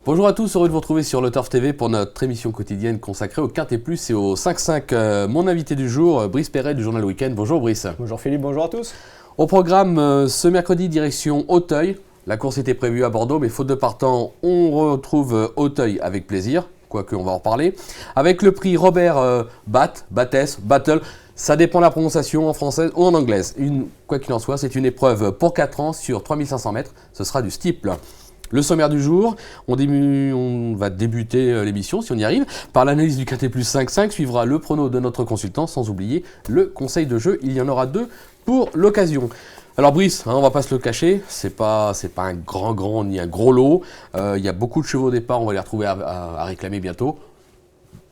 Bonjour à tous, heureux de vous retrouver sur le Turf TV pour notre émission quotidienne consacrée au Quintet Plus et au 5-5. Mon invité du jour, Brice Perret du journal Week-end. Bonjour Brice. Bonjour Philippe, bonjour à tous. Au programme ce mercredi, direction Auteuil. La course était prévue à Bordeaux, mais faute de partant, on retrouve Auteuil avec plaisir, quoique on va en reparler. Avec le prix Robert Battle, ça dépend de la prononciation en française ou en anglaise. Quoi qu'il en soit, c'est une épreuve pour 4 ans sur 3500 mètres, ce sera du steeple. Le sommaire du jour, on va débuter l'émission, si on y arrive, par l'analyse du Quintet Plus 5-5, suivra le prono de notre consultant, sans oublier le conseil de jeu, il y en aura 2 pour l'occasion. Alors Brice, on va pas se le cacher, c'est pas un grand ni un gros lot, il y a beaucoup de chevaux au départ, on va les retrouver à réclamer bientôt.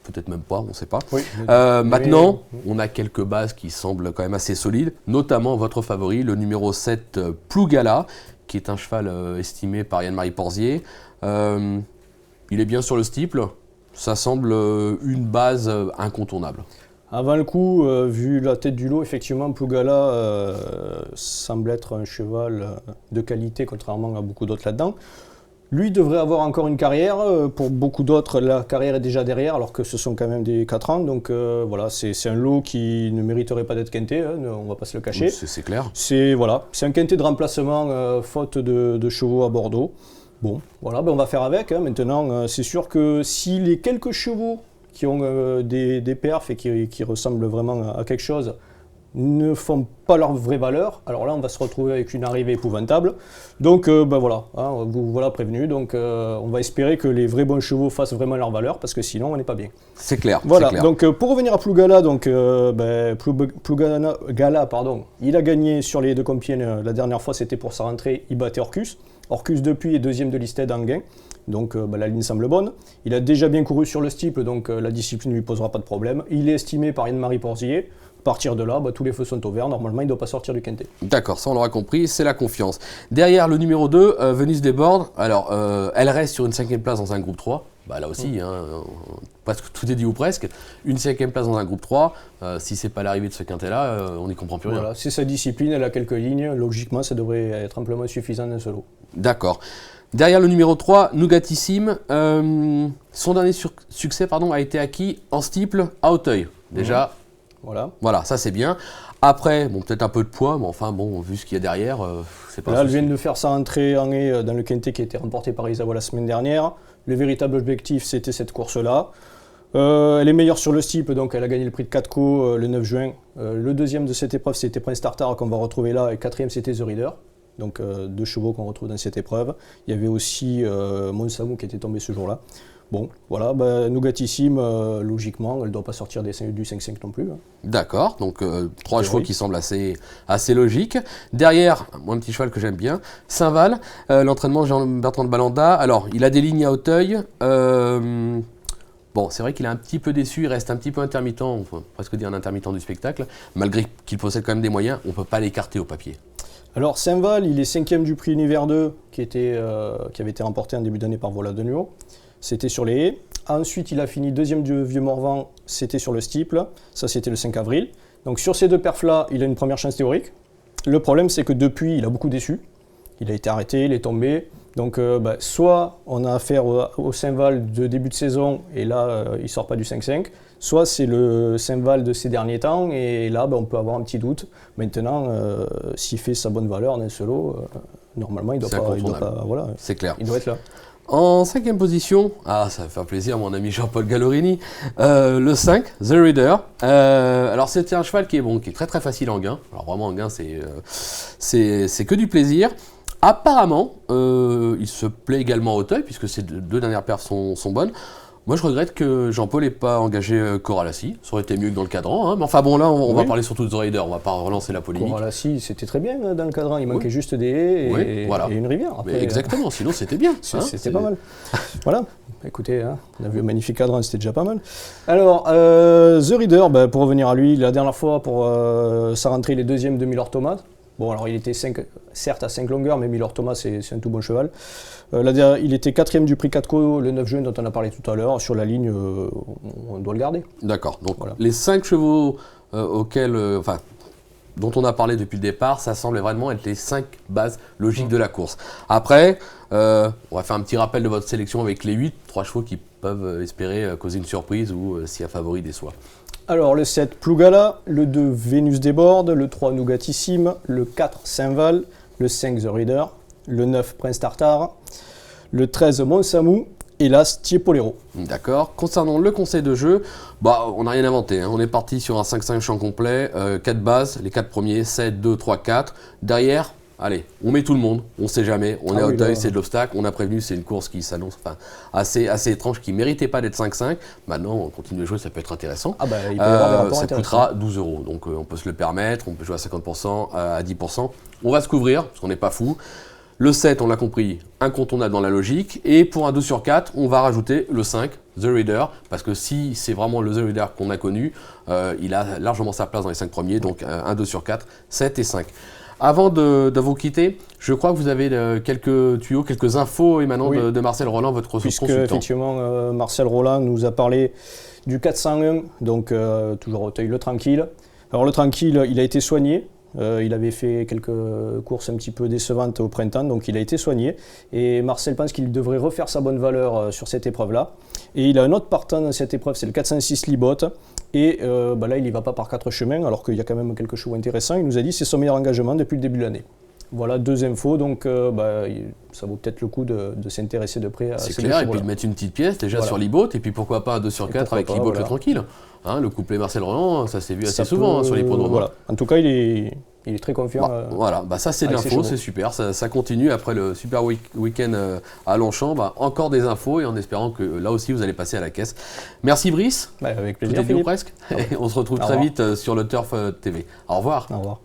Peut-être même pas, on ne sait pas. Oui, maintenant, on a quelques bases qui semblent quand même assez solides, notamment votre favori, le numéro 7, Plougala, qui est un cheval estimé par Yann-Marie Porzier. Il est bien sur le steeple, ça semble une base incontournable. Avant le coup, vu la tête du lot, effectivement, Plougala semble être un cheval de qualité, contrairement à beaucoup d'autres là-dedans. Lui devrait avoir encore une carrière, pour beaucoup d'autres la carrière est déjà derrière alors que ce sont quand même des 4 ans, donc voilà, c'est un lot qui ne mériterait pas d'être quinté, hein, on ne va pas se le cacher. C'est clair. C'est un quinté de remplacement faute de chevaux à Bordeaux. Bon, voilà, on va faire avec, hein. Maintenant c'est sûr que si les quelques chevaux qui ont des perfs et qui ressemblent vraiment à quelque chose ne font pas leur vraie valeur, alors là on va se retrouver avec une arrivée épouvantable. Donc voilà, hein, vous voilà prévenu, donc on va espérer que les vrais bons chevaux fassent vraiment leur valeur, parce que sinon on n'est pas bien. C'est clair. Voilà, c'est clair. donc pour revenir à Plougala, Plougala, il a gagné sur les 2 Compiègne, la dernière fois c'était pour sa rentrée, il battait Orcus. Orcus depuis est 2e de Listed en gain, donc la ligne semble bonne. Il a déjà bien couru sur le steeple, donc la discipline ne lui posera pas de problème. Il est estimé par Yann-Marie Porzier. À partir de là, tous les feux sont au vert. Normalement, il ne doit pas sortir du quintet. D'accord, ça on l'aura compris, c'est la confiance. Derrière le numéro 2, Venus Desbordes, alors elle reste sur une 5e place dans un groupe 3. Là aussi, presque tout est dit ou presque. Une 5e place dans un groupe 3, si c'est pas l'arrivée de ce quintet-là, on n'y comprend plus rien. Voilà, c'est sa discipline, elle a quelques lignes. Logiquement, ça devrait être amplement suffisant d'un seul lot. D'accord. Derrière le numéro 3, Nougatissime, son dernier succès a été acquis en steeple à Auteuil. Déjà, voilà, ça c'est bien. Après, peut-être un peu de poids, mais enfin vu ce qu'il y a derrière, c'est pas. Là, elle vient de faire sa entrée en haie dans le quintet qui a été remporté par Isawa la semaine dernière. Le véritable objectif, c'était cette course-là. Elle est meilleure sur le steeple, donc elle a gagné le prix de 4 co le 9 juin. Le deuxième de cette épreuve, c'était Prince Tartar qu'on va retrouver là, et 4e, c'était The Reader. Donc 2 chevaux qu'on retrouve dans cette épreuve. Il y avait aussi Monsamou qui était tombé ce jour-là. Bon, voilà, Nougatissime, logiquement, elle ne doit pas sortir du 5-5 non plus. Hein. D'accord, donc 3 chevaux qui semblent assez logiques. Derrière, un petit cheval que j'aime bien, Saint-Val, l'entraînement Jean-Bertrand de Balanda. Alors, il a des lignes à Auteuil. C'est vrai qu'il est un petit peu déçu, il reste un petit peu intermittent, on peut presque dire un intermittent du spectacle. Malgré qu'il possède quand même des moyens, on ne peut pas l'écarter au papier. Alors Saint-Val, il est 5e du prix Univers 2 qui avait été remporté en début d'année par Vola de Nuo. C'était sur les haies. Ensuite, il a fini 2e du Vieux Morvan, c'était sur le steeple. Ça, c'était le 5 avril. Donc sur ces 2 perfs-là, il a une première chance théorique. Le problème, c'est que depuis, il a beaucoup déçu. Il a été arrêté, il est tombé. Donc soit on a affaire au Saint-Val de début de saison, et là, il ne sort pas du 5-5. Soit c'est le Saint-Val de ces derniers temps, et là, on peut avoir un petit doute. Maintenant, s'il fait sa bonne valeur dans ce lot, normalement, il doit pas. Voilà, c'est clair. Il doit être là. En 5e position, ça va faire plaisir à mon ami Jean-Paul Gallorini, le 5, The Reader. Alors c'était un cheval qui est très très facile en gain. Alors vraiment en gain, c'est que du plaisir. Apparemment, il se plaît également à Auteuil, puisque ces 2 dernières perfs sont bonnes. Moi, je regrette que Jean-Paul n'ait pas engagé Coralassi. Ça aurait été mieux que dans le cadran. Hein. Mais enfin là, on va parler surtout de The Rider. On ne va pas relancer la polémique. Coralassi, c'était très bien dans le cadran. Il manquait juste des haies et une rivière. Après, exactement, sinon c'était bien. C'était pas mal. Voilà. Écoutez, on a vu un magnifique cadran, c'était déjà pas mal. Alors, The Rider, pour revenir à lui, la dernière fois, pour sa rentrée, il est 2e de Miller Thomas. Bon, alors il était certes à 5 longueurs, mais Miller Thomas, c'est un tout bon cheval. Il était 4e du prix 4 co le 9 juin, dont on a parlé tout à l'heure. Sur la ligne, on doit le garder. D'accord. Donc, les 5 chevaux auxquels dont on a parlé depuis le départ, ça semble vraiment être les 5 bases logiques de la course. Après, on va faire un petit rappel de votre sélection avec les 8, 3 chevaux qui peuvent espérer causer une surprise ou si un favori déçoit. Alors le 7 Plougala, le 2 Vénus déborde, le 3 Nougatissime, le 4 Saint-Val, le 5 The Reader, le 9 Prince Tartare, le 13 Monsamou et l'As Tiepolero. D'accord. Concernant le conseil de jeu, on n'a rien inventé. On est parti sur un 5-5 champ complet, 4 bases, les 4 premiers, 7, 2, 3, 4. Derrière, allez, on met tout le monde, on ne sait jamais, on est à Auteuil, c'est de l'obstacle, on a prévenu, c'est une course qui s'annonce assez étrange, qui ne méritait pas d'être 5-5. Maintenant, on continue de jouer, ça peut être intéressant. Il peut y avoir des rapports ça intéressants. coûtera 12 €, donc on peut se le permettre, on peut jouer à 50%, à 10%. On va se couvrir, parce qu'on n'est pas fou. Le 7, on l'a compris, incontournable dans la logique. Et pour un 2 sur 4, on va rajouter le 5, The Reader, parce que si c'est vraiment le The Reader qu'on a connu, il a largement sa place dans les 5 premiers, donc un 2 sur 4, 7 et 5. Avant de vous quitter, je crois que vous avez quelques tuyaux, quelques infos émanant de Marcel Roland, votre consultant. Puisque effectivement, Marcel Roland nous a parlé du 401, donc toujours Auteuil le Tranquille. Alors le Tranquille, il a été soigné. Il avait fait quelques courses un petit peu décevantes au printemps, donc il a été soigné. Et Marcel pense qu'il devrait refaire sa bonne valeur sur cette épreuve-là. Et il a un autre partant dans cette épreuve, c'est le 406 Libot. Et là, il n'y va pas par 4 chemins, alors qu'il y a quand même quelques chevaux intéressants. Il nous a dit que c'est son meilleur engagement depuis le début de l'année. Voilà 2 infos, donc ça vaut peut-être le coup de s'intéresser de près à ces C'est clair, et chevaux-là. puis de mettre une petite pièce déjà sur Libot, et puis pourquoi pas un 2 sur 4 avec Libot le tranquille. Hein, le couplet Marcel Roland, ça s'est vu assez souvent sur l'hippodrome. Voilà. En tout cas, il est très confiant. Voilà, ça c'est de l'info, c'est super, ça continue après le super week-end à Longchamp. Encore des infos et en espérant que là aussi vous allez passer à la caisse. Merci Brice, Avec tout plaisir. est dit ou presque. Et on se retrouve très vite sur le Turf TV. Au revoir. Au revoir.